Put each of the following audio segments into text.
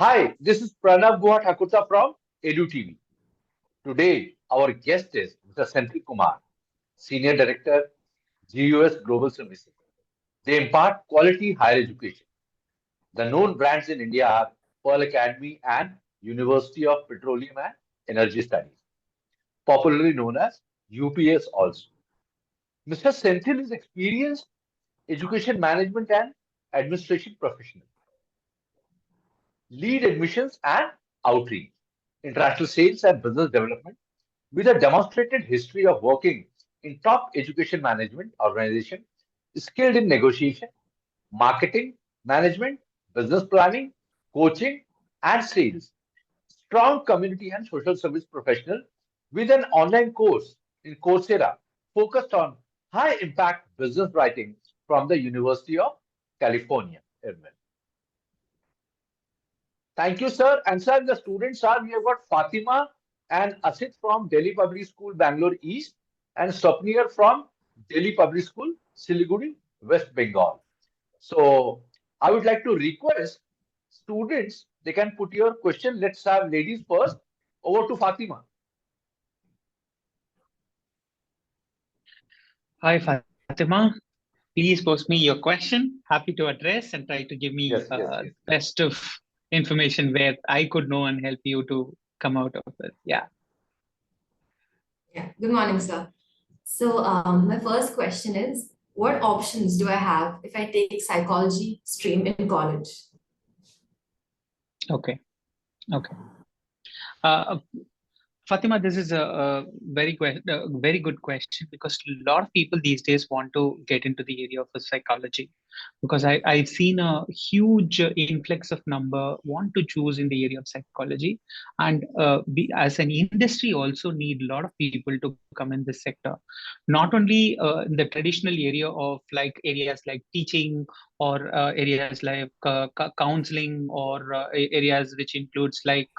Hi, this is Pranav Guha Thakurta from EduTV. Today, our guest is Mr. Senthil Kumar, Senior Director, GUS Global Services. They impart quality higher education. The known brands in India are Pearl Academy and University of Petroleum and Energy Studies, popularly known as UPS also. Mr. Senthil is experienced education management and administration professional, lead admissions and outreach, international sales and business development with a demonstrated history of working in top education management organization, skilled in negotiation, marketing, management, business planning, coaching, and sales. Strong community and social service professional with an online course in Coursera focused on high impact business writing from the University of California, Irvine. Thank you, sir. And sir, the students are, we have got Fatima and Asit from Delhi Public School, Bangalore East, and Swapnir from Delhi Public School, Siliguri, West Bengal. So I would like to request students, they can put your question. Let's have ladies first. Over to Fatima. Hi, Fatima. Please post me your question. Happy to address and try to give me Yes, yes, yes. best of information where I could know and help you to come out of it. Yeah. Yeah, good morning, sir. So, my first question is, what options do I have if I take psychology stream in college? Okay. Okay. Uh, Fatima, this is a very good question because a lot of people these days want to get into the area of psychology because I've seen a huge influx of number want to choose in the area of psychology, and we as an industry also need a lot of people to come in this sector, not only in the traditional area of like areas like teaching or areas like counseling or areas which includes like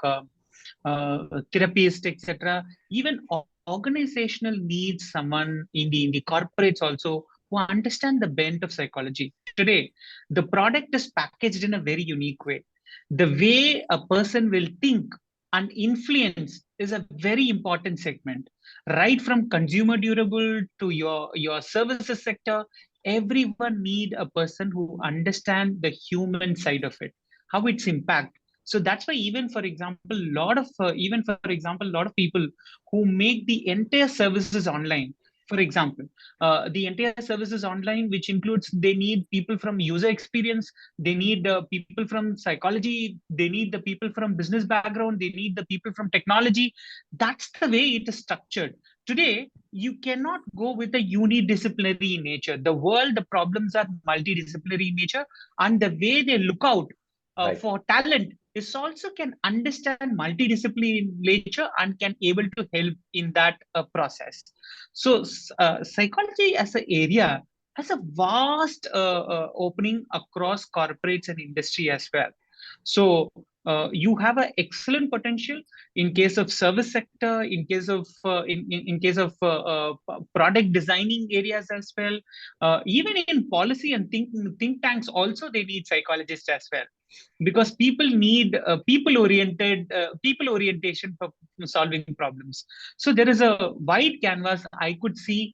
therapists, etc. Even organizational needs someone in the corporates also who understand the bent of psychology. Today, the product is packaged in a very unique way. The way a person will think and influence is a very important segment. Right from consumer durable to your services sector, everyone need a person who understand the human side of it, how it's impact. So that's why even for example a lot of people who make the entire services online, for example, the entire services online, which includes they need people from user experience, they need people from psychology, they need the people from business background, they need the people from technology. That's the way it is structured. Today you cannot go with a unidisciplinary in nature. The world, the problems are multidisciplinary in nature, and the way they look out Right. for talent is also can understand multidisciplinary nature and can able to help in that process. So psychology as an area has a vast opening across corporates and industry as well. So you have an excellent potential in case of service sector, in case of in case of product designing areas as well. Even in policy and think tanks also they need psychologists as well, because people need people orientation for solving problems. So there is a wide canvas I could see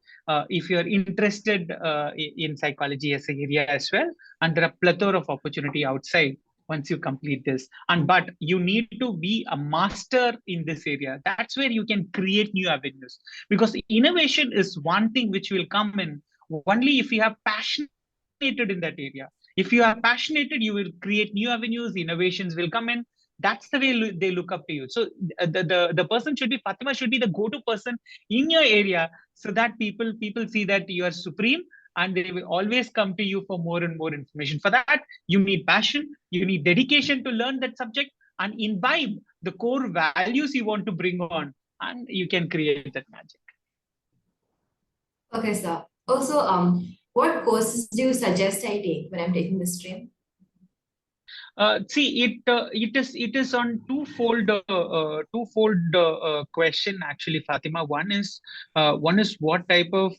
if you're interested in psychology as an area as well, and there are plethora of opportunity outside once you complete this. And but you need to be a master in this area. That's where you can create new avenues, because innovation is one thing which will come in only if you have passionated in that area. If you are passionate, you will create new avenues, innovations will come in. That's the way they look up to you. So the person should be, Fatima should be the go-to person in your area, so that people see that you are supreme, and they will always come to you for more and more information. For that, you need passion, you need dedication to learn that subject and imbibe the core values you want to bring on, and you can create that magic. Okay, sir. Also, what courses do you suggest I take when I'm taking this stream? See, it is on twofold question actually, Fatima. One is what type of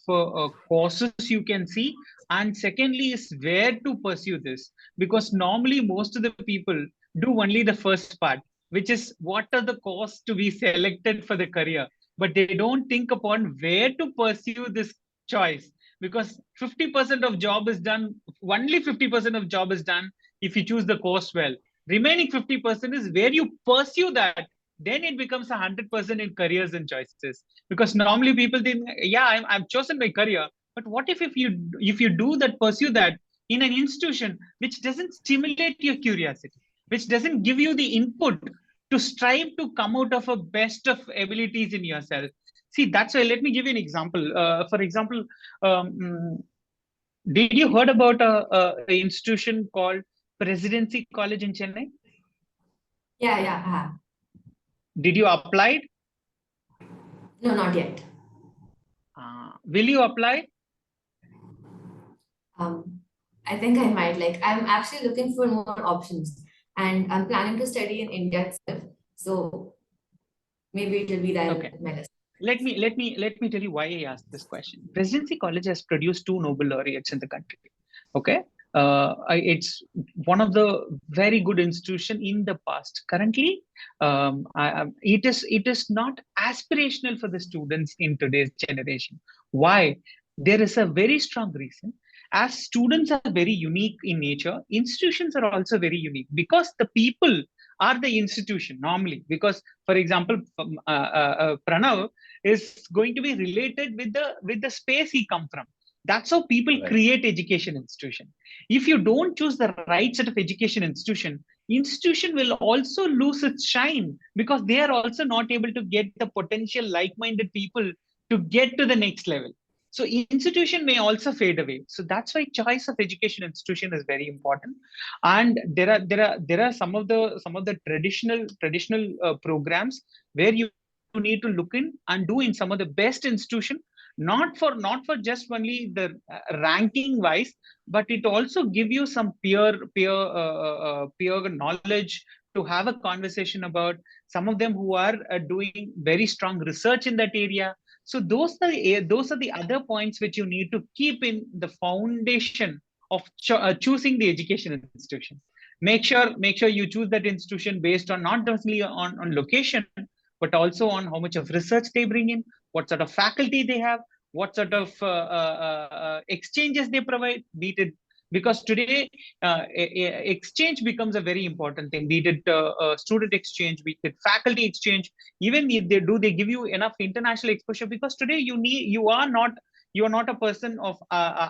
courses you can see, and secondly is where to pursue this. Because normally most of the people do only the first part, which is what are the costs to be selected for the career, but they don't think upon where to pursue this choice, because 50% of job is done, only 50% of job is done if you choose the course well. Remaining 50% is where you pursue that, then it becomes 100% in careers and choices. Because normally people think, yeah, I've chosen my career, but what if you do that, pursue that in an institution which doesn't stimulate your curiosity, which doesn't give you the input to strive to come out of a best of abilities in yourself. See, that's why, let me give you an example. For example, um, did you heard about a institution called Presidency College in Chennai? Yeah, I have. Did you apply? No, not yet. Will you apply? I think I might. Like, I'm actually looking for more options, and I'm planning to study in India itself. So maybe it will be there Okay. in my list. Let me tell you why I asked this question. Presidency College has produced 2 Nobel laureates in the country. Okay, it's one of the very good institution in the past. Currently, it is not aspirational for the students in today's generation. Why? There is a very strong reason. As students are very unique in nature, institutions are also very unique, because the people are the institution normally. Because, for example, Pranav is going to be related with the space he come from. That's how people Right. create education institution. If you don't choose the right set of education institution will also lose its shine, because they are also not able to get the potential like-minded people to get to the next level. So institution may also fade away. So that's why choice of education institution is very important. And there are some of the traditional programs where you need to look in and do in some of the best institution, not for just only the ranking wise, but it also give you some peer knowledge to have a conversation about some of them who are doing very strong research in that area. So those are the other points which you need to keep in the foundation of choosing the education institution. Make sure you choose that institution based on not only on location, but also on how much of research they bring in, what sort of faculty they have, what sort of exchanges they provide, be it, because today exchange becomes a very important thing, be it student exchange, be it faculty exchange, even if they give you enough international exposure, because today you are not a person of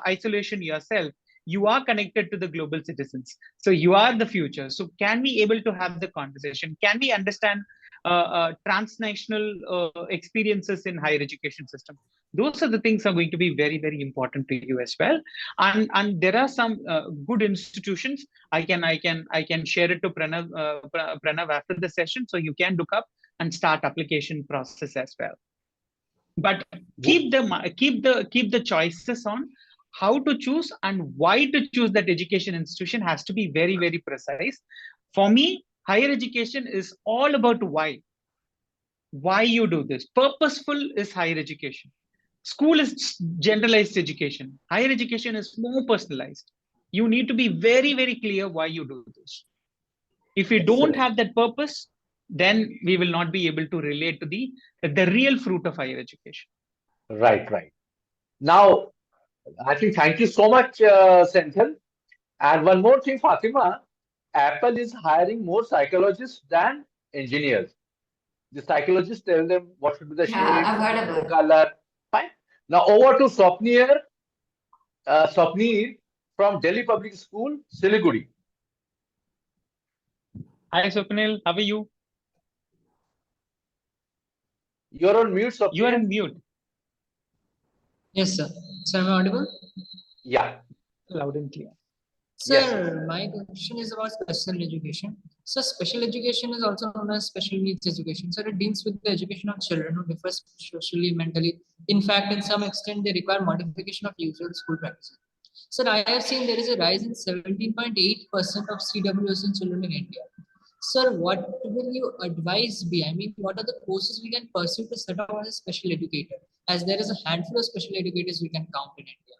isolation yourself. You are connected to the global citizens, so you are the future. So can we able to have the conversation, can we understand transnational experiences in higher education system? Those are the things are going to be very, very important to you as well. And there are some good institutions. I can share it to Pranav after the session, so you can look up and start application process as well. But keep the choices on how to choose and why to choose that education institution has to be very, very precise. For me, higher education is all about why you do this. Purposeful is higher education. School is generalized education. Higher education is more personalized. You need to be very, very clear why you do this. If we don't have that purpose, then we will not be able to relate to the real fruit of higher education. Right. Now, I think thank you so much, Senthil. And one more thing, Fatima, Apple is hiring more psychologists than engineers. The psychologists tell them what should be the Yeah, shape, I've what heard should be about the it. color. Fine. Now over to Swapnir from Delhi Public School, Siliguri. Hi, Swapnil. How are you? You're on mute, You are Swapnir. in mute. Yes, sir. So am I audible? Yeah. Loud and clear. Yes. Sir, my question is about special education. So special education is also known as special needs education. So it deals with the education of children who differ socially, mentally. In fact, in some extent, they require modification of usual school practices. So I have seen there is a rise in 17.8% of CWS in children in India. Sir, what will you advise be? I mean, what are the courses we can pursue to set up as a special educator? As there is a handful of special educators we can count in India.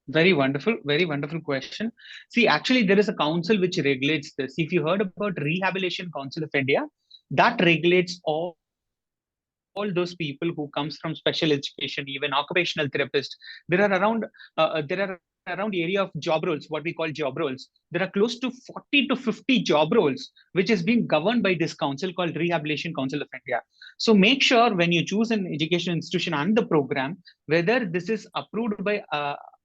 Very wonderful question. See, actually, there is a council which regulates this. If you heard about Rehabilitation Council of India, that regulates all those people who comes from special education, even occupational therapists. There are around area of job roles, what we call job roles. There are close to 40 to 50 job roles, which is being governed by this council called Rehabilitation Council of India. So make sure when you choose an education institution and the program, whether this is approved by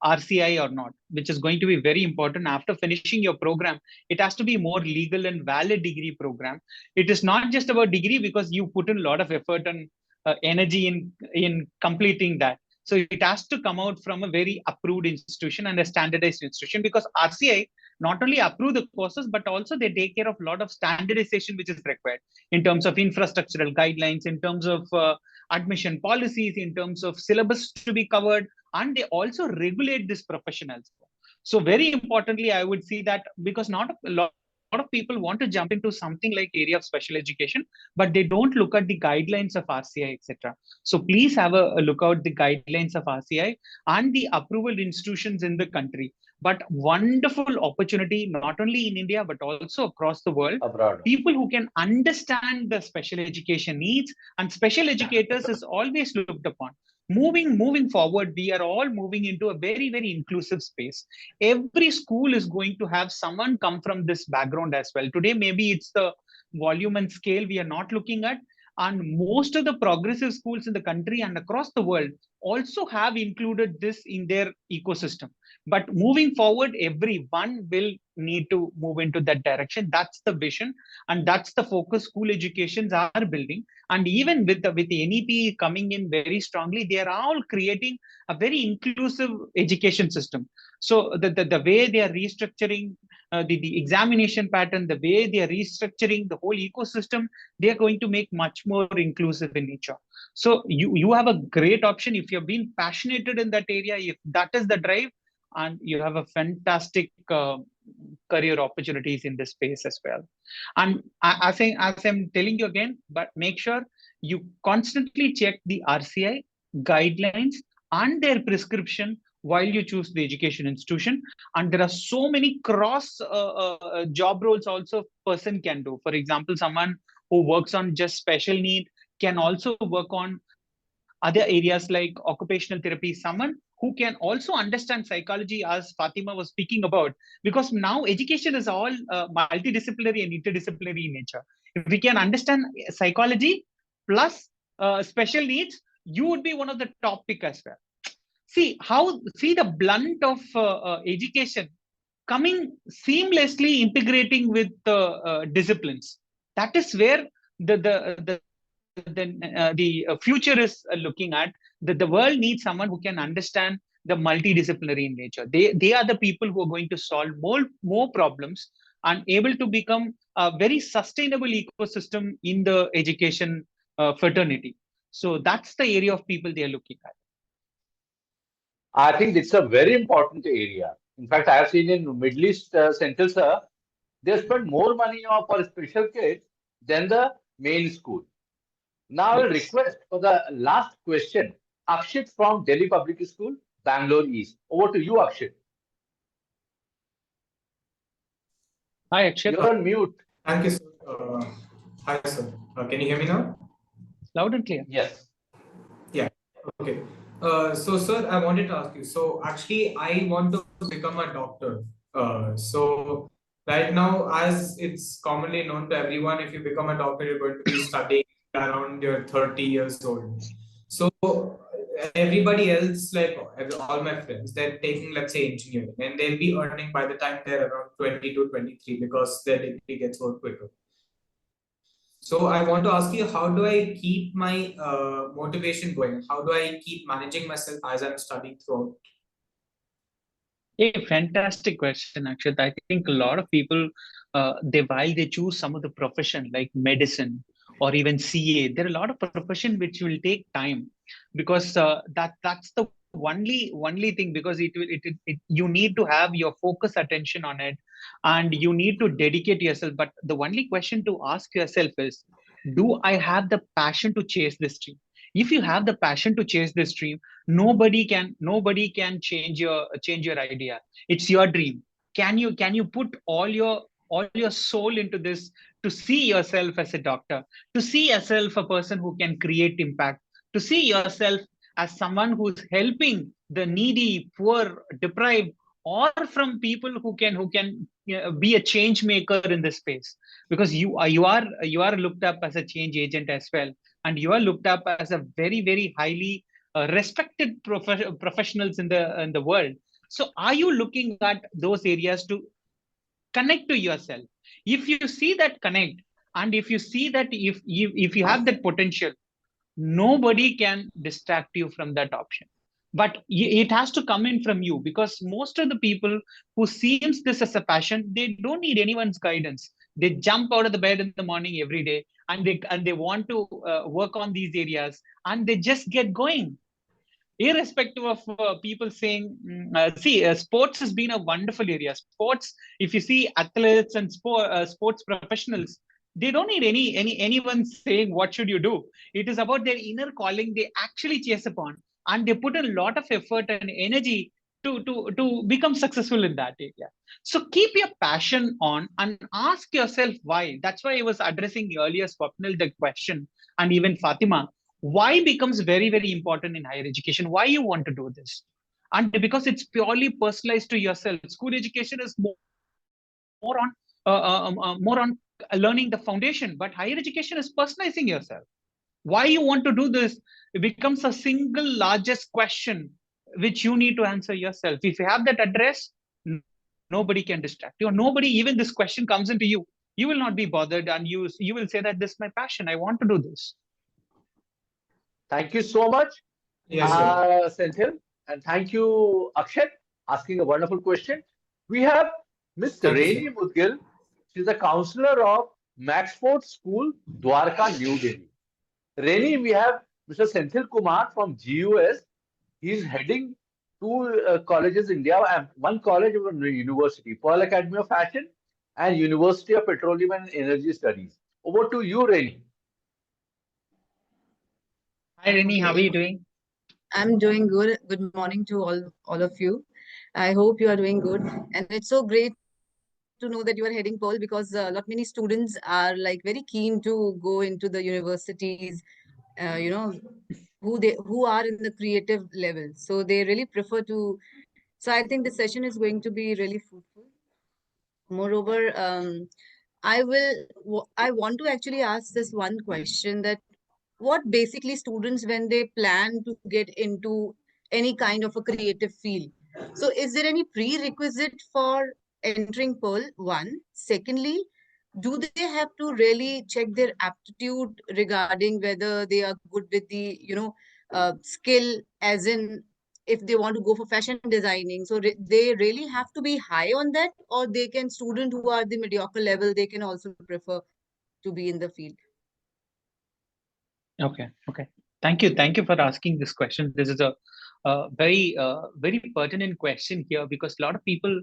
RCI or not, which is going to be very important. After finishing your program, it has to be more legal and valid degree program. It is not just about degree, because you put in a lot of effort and energy in completing that. So it has to come out from a very approved institution and a standardized institution, because RCI not only approve the courses, but also they take care of a lot of standardization which is required in terms of infrastructural guidelines, in terms of admission policies, in terms of syllabus to be covered, and they also regulate this professionals. So very importantly, I would see that, because not a lot of people want to jump into something like area of special education, but they don't look at the guidelines of RCI, etc. So please have a look out the guidelines of RCI and the approval institutions in the country. But wonderful opportunity, not only in India, but also across the world. Abroad. People who can understand the special education needs, and special educators is always looked upon. Moving forward, we are all moving into a very inclusive space. Every school is going to have someone come from this background as well. Today, maybe it's the volume and scale we are not looking at, and most of the progressive schools in the country and across the world also have included this in their ecosystem. But moving forward, everyone will need to move into that direction. That's the vision, and that's the focus school educations are building. And even with the NEP coming in very strongly, they are all creating a very inclusive education system. So the way they are restructuring the examination pattern, the way they are restructuring the whole ecosystem, they are going to make much more inclusive in nature. So you have a great option if you've been passionate in that area, if that is the drive, and you have a fantastic career opportunities in this space as well. And as I'm telling you again, but make sure you constantly check the RCI guidelines and their prescription while you choose the education institution. And there are so many cross job roles also person can do. For example, someone who works on just special need can also work on other areas like occupational therapy, someone who can also understand psychology, as Fatima was speaking about, because now education is all multidisciplinary and interdisciplinary in nature. If we can understand psychology plus special needs, you would be one of the top pick as well. See the blunt of education coming seamlessly integrating with disciplines. That is where the future is looking at. The world needs someone who can understand the multidisciplinary in nature. They are the people who are going to solve more problems and able to become a very sustainable ecosystem in the education fraternity. So that's the area of people they are looking at. I think it's a very important area. In fact, I have seen in Middle East centers, they spend more money on for special kids than the main school. Now, I will request for the last question, Akshit from Delhi Public School, Bangalore East. Over to you, Akshit. Hi, Akshit. You're on mute. Thank you, sir. Hi, sir. Can you hear me now? Loud and clear. Yes. Yeah. Okay. So, sir, I wanted to ask you. So, actually, I want to become a doctor. So, right now, as it's commonly known to everyone, if you become a doctor, you're going to be studying around your 30 years old. So, everybody else, like all my friends, they're taking, let's say, engineering, and they'll be earning by the time they're around 20 to 23 because their degree gets over quicker. So I want to ask you, how do I keep my motivation going? How do I keep managing myself as I'm studying throughout? A fantastic question, Akshit. I think a lot of people, while they choose some of the profession like medicine or even CA, there are a lot of profession which will take time, because that's the only thing, because you need to have your focus attention on it, and you need to dedicate yourself. But the only question to ask yourself is, do I have the passion to chase this dream? If you have the passion to chase this dream, nobody can change your idea. It's your dream. Can you put all your soul into this, to see yourself as a doctor, to see yourself a person who can create impact, to see yourself as someone who's helping the needy, poor, deprived, or from people who can be a change maker in this space, because you are looked up as a change agent as well, and you are looked up as a very, very highly respected professionals in the world. So are you looking at those areas to connect to yourself? If you see that connect, and if you see that, if you have that potential, nobody can distract you from that option. But it has to come in from you, because most of the people who seems this as a passion, they don't need anyone's guidance. They jump out of the bed in the morning every day, and they want to work on these areas, and they just get going, irrespective of people saying, see, sports has been a wonderful area. Sports, if you see athletes and sports professionals, they don't need anyone saying what should you do. It is about their inner calling they actually chase upon, and they put a lot of effort and energy to become successful in that area. So keep your passion on and ask yourself why. That's why I was addressing earlier Swapnil the question, and even Fatima, why becomes very, very important in higher education. Why you want to do this? And because it's purely personalized to yourself. School education is more on learning the foundation, but higher education is personalizing yourself. Why you want to do this, it becomes a single largest question which you need to answer yourself. If you have that address, nobody can distract you. Nobody, even this question comes into you, you will not be bothered, and you will say that this is my passion. I want to do this. Thank you so much, Yes, sir. Senthil, and thank you, Akshat, asking a wonderful question. We have Miss Thank you, Reni sir. Mudgil. She's a counselor of Maxford School, Dwarka, New Delhi. Reni, we have Mr. Senthil Kumar from GUS. He's heading two colleges in India, and one college of a university, Pearl Academy of Fashion and University of Petroleum and Energy Studies. Over to you, Reni. Hi, Reni, how are Okay, you doing? I'm doing good. Good morning to all of you. I hope you are doing good. And it's so great to know that you are heading Pearl, because a lot many students are like very keen to go into the universities, uh, you know, who are in the creative level. So they really prefer to. So I think the session is going to be really fruitful. Moreover, I want to actually ask this one question, that what basically students, when they plan to get into any kind of a creative field, so is there any prerequisite for entering Pearl? One. Secondly, do they have to really check their aptitude regarding whether they are good with the skill, as in if they want to go for fashion designing, so they really have to be high on that, or they can, student who are the mediocre level, they can also prefer to be in the field? Okay. Thank you for asking this question. This is a very pertinent question here, because a lot of people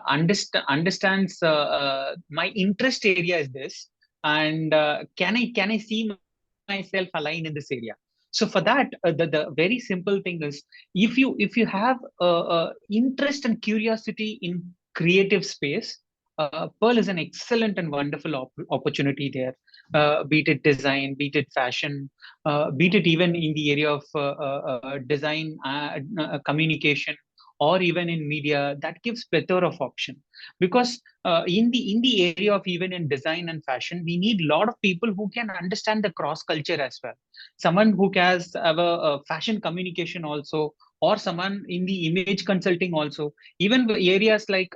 understands my interest area is this, and can I see myself align in this area? So for that, the very simple thing is, if you have interest and curiosity in creative space, Pearl is an excellent and wonderful opportunity there. Be it design, be it fashion, be it even in the area of design, communication, or even in media, that gives plethora of option. Because in the area of even in design and fashion, we need a lot of people who can understand the cross culture as well. Someone who has a fashion communication also, or someone in the image consulting also. Even areas like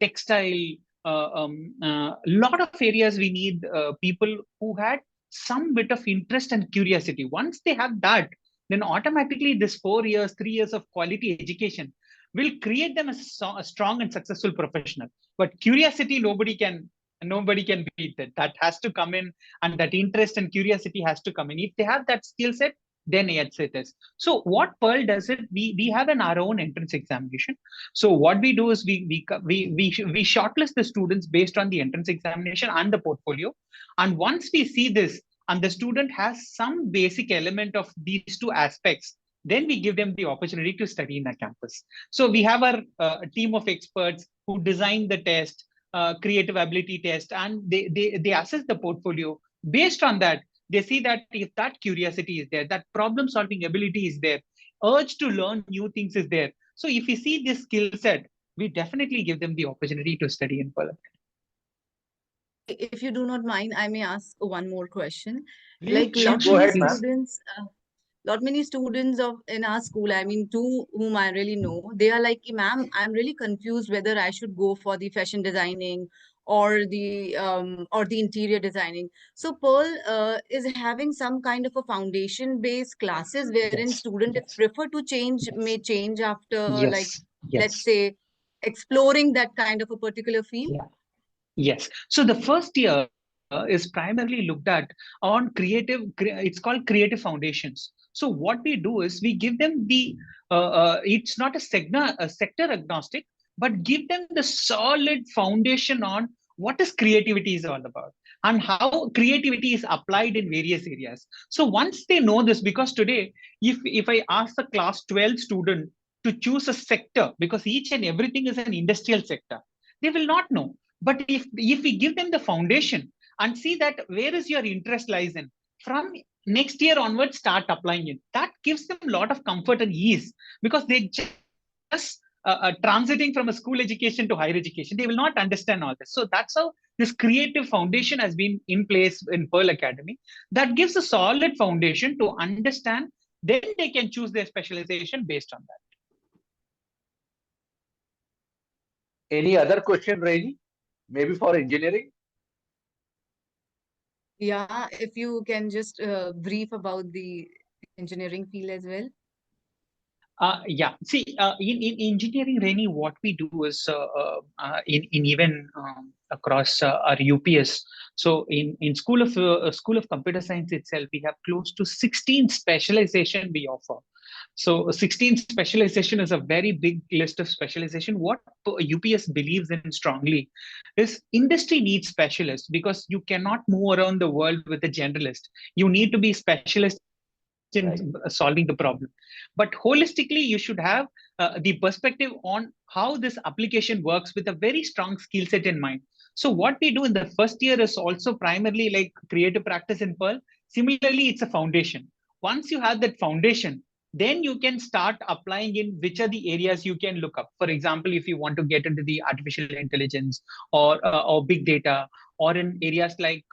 textile, lot of areas we need people who had some bit of interest and curiosity. Once they have that, then automatically this 4 years, 3 years of quality education will create them as a strong and successful professional. But curiosity, nobody can beat it. That has to come in, and that interest and curiosity has to come in. If they have that skill set, then yes, it is. So what Pearl does it, we have our own entrance examination. So what we do is we shortlist the students based on the entrance examination and the portfolio. And once we see this, and the student has some basic element of these two aspects, then we give them the opportunity to study in a campus. So we have our team of experts who design the test, creative ability test, and they assess the portfolio. Based on that, they see that if that curiosity is there, that problem solving ability is there, urge to learn new things is there. So if we see this skill set, we definitely give them the opportunity to study in Pearl. If you do not mind, I may ask one more question. Please, Like please lot go many ahead, ma'am. students, many students of in our school, I mean, two whom I really know, they are like, ma'am, I'm really confused whether I should go for the fashion designing or the interior designing. So Pearl is having some kind of a foundation based classes wherein Yes, student if yes, prefer to change may change after like yes, let's yes. say exploring that kind of a particular field. Yeah. Yes. So the first year is primarily looked at on it's called creative foundations. So what we do is we give them it's not a sector agnostic, but give them the solid foundation on what is creativity is all about and how creativity is applied in various areas. So once they know this, because today, if I ask the class 12 student to choose a sector, because each and everything is an industrial sector, they will not know. But if we give them the foundation and see that where is your interest lies in, from next year onwards, start applying it. That gives them a lot of comfort and ease, because they just transiting from a school education to higher education. They will not understand all this. So that's how this creative foundation has been in place in Pearl Academy. That gives a solid foundation to understand. Then they can choose their specialization based on that. Any other question, Raini? Maybe for engineering? Yeah, if you can just brief about the engineering field as well. Yeah. See, in engineering, Rainy, what we do is in even across our UPS. So in School of Computer Science itself, we have close to 16 specialization we offer. So 16 specialization is a very big list of specialization. What UPS believes in strongly is industry needs specialists, because you cannot move around the world with a generalist. You need to be specialist in solving the problem. But holistically, you should have the perspective on how this application works with a very strong skill set in mind. So what we do in the first year is also primarily like creative practice in Perl. Similarly, it's a foundation. Once you have that foundation, then you can start applying in which are the areas you can look up. For example, if you want to get into the artificial intelligence or big data, or in areas like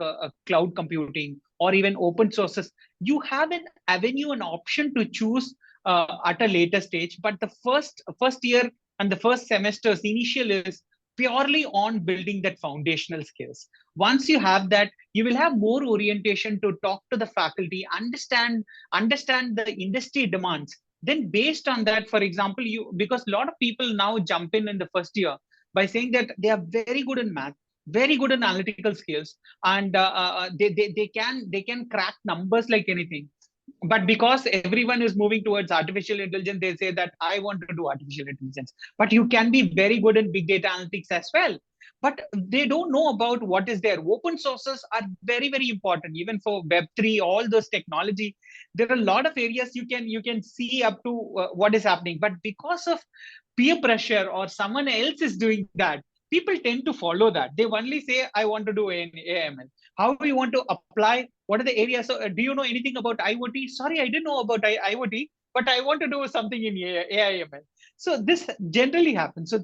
cloud computing or even open sources, you have an avenue, an option to choose at a later stage. But the first year and the first semester's initial is purely on building that foundational skills. Once you have that, you will have more orientation to talk to the faculty, understand the industry demands. Then based on that, for example, because a lot of people now jump in the first year by saying that they are very good in math, very good in analytical skills, and they can crack numbers like anything. But because everyone is moving towards artificial intelligence, they say that I want to do artificial intelligence. But you can be very good in big data analytics as well. But they don't know about what is there. Open sources are very, very important, even for Web3, all those technology. There are a lot of areas you can see up to what is happening. But because of peer pressure or someone else is doing that, people tend to follow that. They only say, I want to do an AML. How do you want to apply? What are the areas? So, do you know anything about IoT? Sorry, I didn't know about IoT, but I want to do something in AIML. So this generally happens. So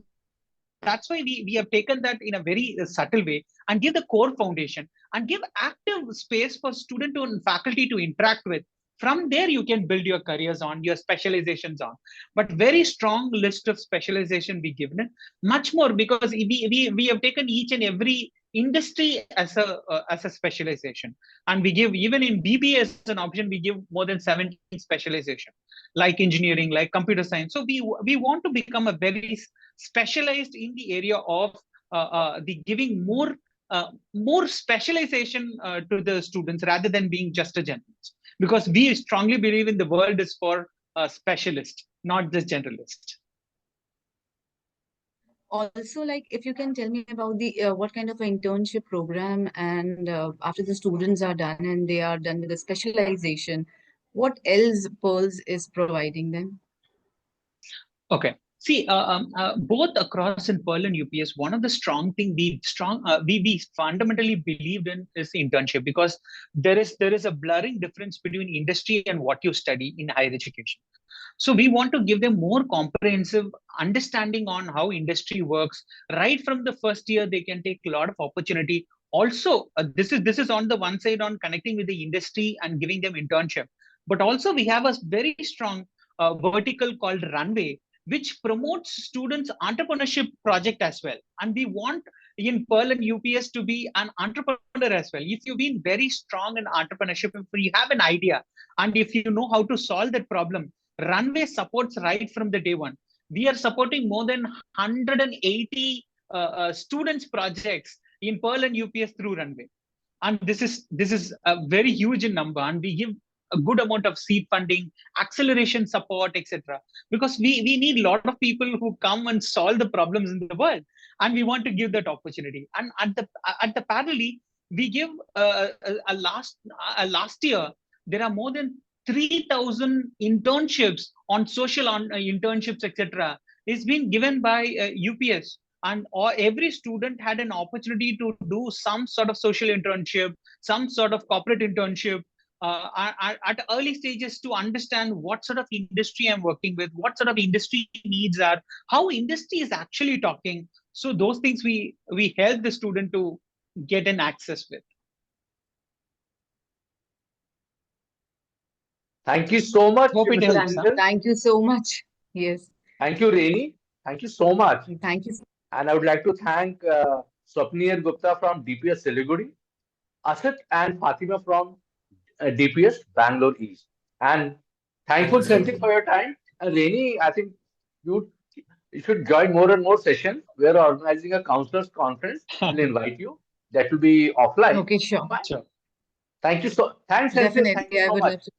that's why we have taken that in a very subtle way and give the core foundation and give active space for student and faculty to interact with. From there, you can build your careers on, your specializations on. But very strong list of specialization we given it, much more, because we have taken each and every industry as a specialization. And we give, even in BBA as an option, we give more than 17 specialization, like engineering, like computer science. So we want to become a very specialized in the area of the giving more specialization to the students rather than being just a generalist, because we strongly believe in the world is for specialists, not just generalists. Also, like, if you can tell me about the what kind of an internship program, and after the students are done and they are done with the specialization, what else Pearls is providing them? Okay. See, both across in Pearl and UPS, one of the strong thing we fundamentally believed in is internship, because there is a blurring difference between industry and what you study in higher education. So we want to give them more comprehensive understanding on how industry works. Right from the first year, they can take a lot of opportunity. Also, this is on the one side on connecting with the industry and giving them internship, but also we have a very strong vertical called Runway, which promotes students entrepreneurship project as well. And we want in Pearl and UPS to be an entrepreneur as well. If you've been very strong in entrepreneurship, if you have an idea and if you know how to solve that problem, Runway supports right from the day one. We are supporting more than 180 students projects in Pearl and UPS through Runway, and this is a very huge in number, and we give a good amount of seed funding, acceleration support, etc. Because we need a lot of people who come and solve the problems in the world, and we want to give that opportunity. And at the parallelly, we give last year there are more than 3,000 internships on social internships, etc. is being given by UPS, and every student had an opportunity to do some sort of social internship, some sort of corporate internship at early stages, to understand what sort of industry I'm working with, what sort of industry needs are, how industry is actually talking. So those things we help the student to get an access with. Thank you so much, Hope it Mr. helps, Thank, huh? Jingle. thank you so much. Yes, Thank you, Reni. Thank you so much. thank you. And I would like to thank Swapnir Gupta from DPS Siliguri, Asit and Fatima from DPS Bangalore East. And thankful, Senthil, for your time. And Reni, I think you you should join more and more sessions. We are organizing a counselors conference. We'll invite you. That will be offline. Okay, sure. Fine. Sure. Thank you so. Thanks, Senthil. Thank you Definitely, I so would much. love to.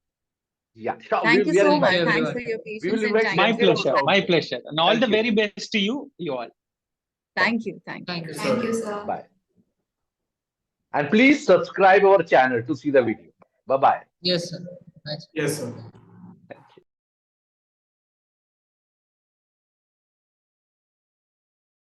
Yeah, sure. Thank you We are so Thank much. you, inviting. Thanks everyone. for your We patience will and invite time. My Senthil pleasure. also. My pleasure. And all Thank the you. very best to you all. Thank you. Thank you. Thank you, Thank sir. you. sir. Bye. And please subscribe our channel to see the video. Bye bye. Yes, sir. Thanks. Yes, sir.